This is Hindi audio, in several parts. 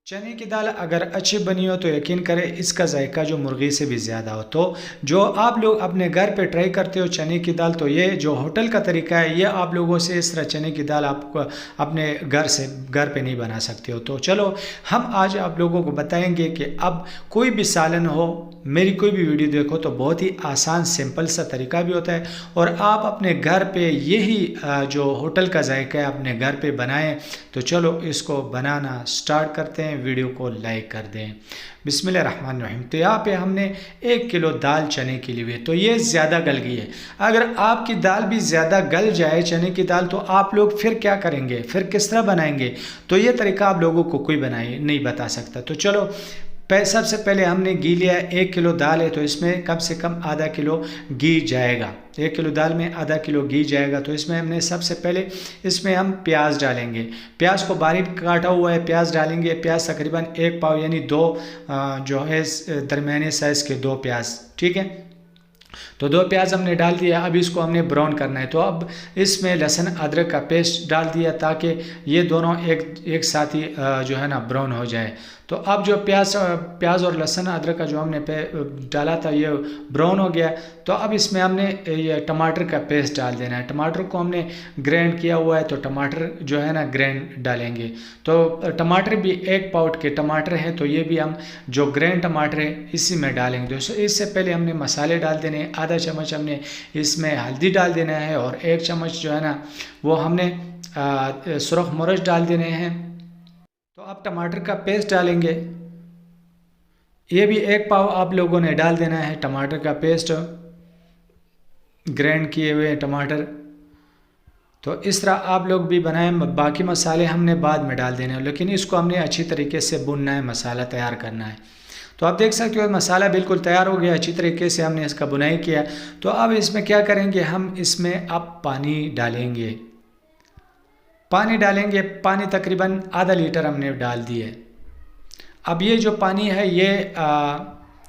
चने की दाल अगर अच्छी बनी हो तो यकीन करें इसका जायका जो मुर्गी से भी ज़्यादा हो। तो जो आप लोग अपने घर पे ट्राई करते हो चने की दाल, तो ये जो होटल का तरीका है ये आप लोगों से इस तरह चने की दाल आपको अपने घर पे नहीं बना सकते हो। तो चलो हम आज आप लोगों को बताएंगे कि अब कोई भी सालन हो, मेरी कोई भी वीडियो देखो तो बहुत ही आसान सिंपल सा तरीका भी होता है और आप अपने घर पे यही जो होटल का जायका है अपने घर पे बनाएं। तो चलो इसको बनाना स्टार्ट करते हैं, वीडियो को लाइक कर दें। बिस्मिल्लाहिर्रहमानिर्रहीम। तो यहाँ पे हमने 1 किलो दाल चने के लिए हुई, तो ये ज़्यादा गल गई है। अगर आपकी दाल भी ज़्यादा गल जाए चने की दाल, तो आप लोग फिर क्या करेंगे, फिर किस तरह बनाएंगे? तो ये तरीका आप लोगों को कोई बनाए नहीं बता सकता। तो चलो सबसे पहले हमने घी लिया है। 1 किलो दाल है तो इसमें कम से कम आधा किलो घी जाएगा। 1 किलो दाल में आधा किलो घी जाएगा। तो इसमें हमने सबसे पहले इसमें हम प्याज डालेंगे। प्याज को बारीक काटा हुआ है प्याज डालेंगे। प्याज तकरीबन 1 पाव यानी 2 जो है दरमियाने साइज़ के 2 प्याज, ठीक है। तो 2 प्याज हमने डाल दिया। अब इसको हमने ब्राउन करना है। तो अब इसमें लहसुन अदरक का पेस्ट डाल दिया ताकि ये दोनों एक साथ ही जो है ना ब्राउन हो जाए। तो अब जो प्याज और लहसुन अदरक का जो हमने डाला था ये ब्राउन हो गया। तो अब इसमें हमने ये टमाटर का पेस्ट डाल देना है। टमाटर को हमने ग्राइंड किया हुआ है तो टमाटर जो है ना ग्राइंड डालेंगे। तो टमाटर भी 1 पाउंड के टमाटर है तो ये भी हम जो ग्राइंड टमाटर है इसी में डालेंगे। दोस्तों इससे पहले हमने मसाले डाल देने हैं। आधा चम्मच हमने इसमें हल्दी डाल देना है और 1 चम्मच जो है ना वो हमने सुरख मिर्च डाल देने हैं। तो अब टमाटर का पेस्ट डालेंगे। ये भी 1 पाव आप लोगों ने डाल देना है टमाटर का पेस्ट, ग्राइंड किए हुए टमाटर। तो इस तरह आप लोग भी बनाएं। बाकी मसाले हमने बाद में डाल देने हैं, लेकिन इसको हमने अच्छी तरीके से भुनना है, मसाला तैयार करना है। तो आप देख सकते हो मसाला बिल्कुल तैयार हो गया, अच्छी तरीके से हमने इसका बुनाई किया। तो अब इसमें क्या करेंगे, हम इसमें अब पानी डालेंगे। पानी तकरीबन आधा लीटर हमने डाल दिए। अब ये जो पानी है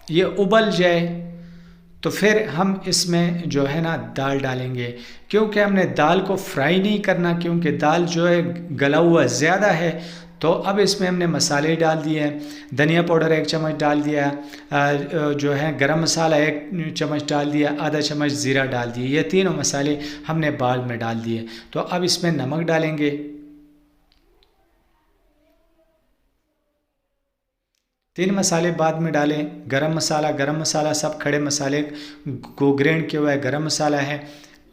ये उबल जाए तो फिर हम इसमें जो है ना दाल डालेंगे। क्योंकि हमने दाल को फ्राई नहीं करना, क्योंकि दाल जो है गला हुआ ज़्यादा है। तो अब इसमें हमने मसाले डाल दिए। धनिया पाउडर 1 चम्मच डाल दिया, जो है गरम मसाला 1 चम्मच डाल दिया, आधा चम्मच ज़ीरा डाल दिए। ये तीनों मसाले हमने बाद में डाल दिए। तो अब इसमें नमक डालेंगे। 3 मसाले बाद में डालें। गरम मसाला सब खड़े मसाले को ग्राइंड किया हुआ है, गरम मसाला है।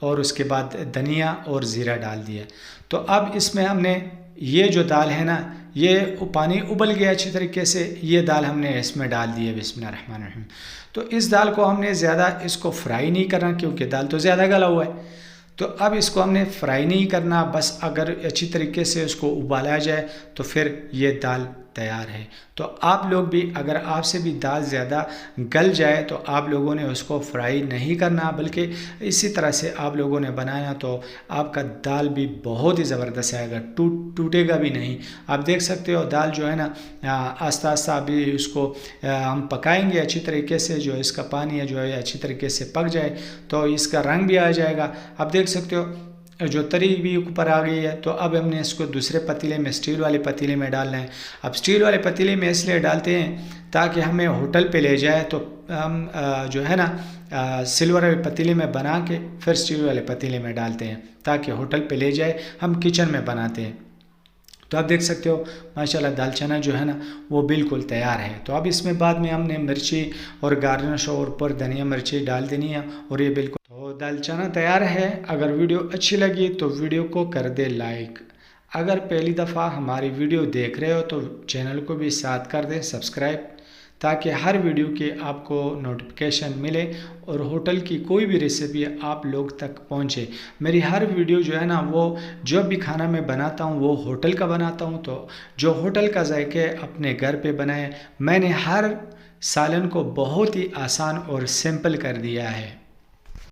और उसके बाद धनिया और ज़ीरा डाल दिया। तो अब इसमें हमने ये जो दाल है ना, ये पानी उबल गया अच्छी तरीके से, ये दाल हमने इसमें डाल दी है। बिस्मिल्लाहिर्रहमानिर्रहीम। तो इस दाल को हमने ज़्यादा इसको फ्राई नहीं करना, क्योंकि दाल तो ज़्यादा गला हुआ है। तो अब इसको हमने फ्राई नहीं करना, बस अगर अच्छी तरीके से उसको उबाला जाए तो फिर ये दाल तैयार है। तो आप लोग भी अगर आपसे भी दाल ज़्यादा गल जाए तो आप लोगों ने उसको फ्राई नहीं करना, बल्कि इसी तरह से आप लोगों ने बनाया तो आपका दाल भी बहुत ही ज़बरदस्त आएगा, टूटेगा भी नहीं। आप देख सकते हो दाल जो है ना आस्ता आस्ता अभी उसको हम पकाएंगे अच्छी तरीके से। जो इसका पानी है जो है अच्छी तरीके से पक जाए तो इसका रंग भी आ जाएगा। आप देख सकते हो जो तरी भी ऊपर आ गई है। तो अब हमने इसको दूसरे पतीले में, स्टील वाले पतीले में डालना है। अब स्टील वाले पतीले में इसलिए डालते हैं ताकि हमें होटल पे ले जाए तो हम जो है ना सिल्वर वाले पतीले में बना के फिर स्टील वाले पतीले में डालते हैं ताकि होटल पे ले जाए, हम किचन में बनाते हैं। तो आप देख सकते हो माशाल्लाह दाल चना जो है ना वो बिल्कुल तैयार है। तो अब इसमें बाद में हमने मिर्ची और गार्निश और ऊपर धनिया मिर्ची डाल देनी है और ये बिल्कुल। तो दाल चना तैयार है। अगर वीडियो अच्छी लगी तो वीडियो को कर दे लाइक। अगर पहली दफ़ा हमारी वीडियो देख रहे हो तो चैनल को भी साथ कर दें सब्सक्राइब, ताकि हर वीडियो के आपको नोटिफिकेशन मिले और होटल की कोई भी रेसिपी आप लोग तक पहुंचे। मेरी हर वीडियो जो है ना वो जो भी खाना मैं बनाता हूं वो होटल का बनाता हूं। तो जो होटल का जायके अपने घर पे बनाए, मैंने हर सालन को बहुत ही आसान और सिंपल कर दिया है।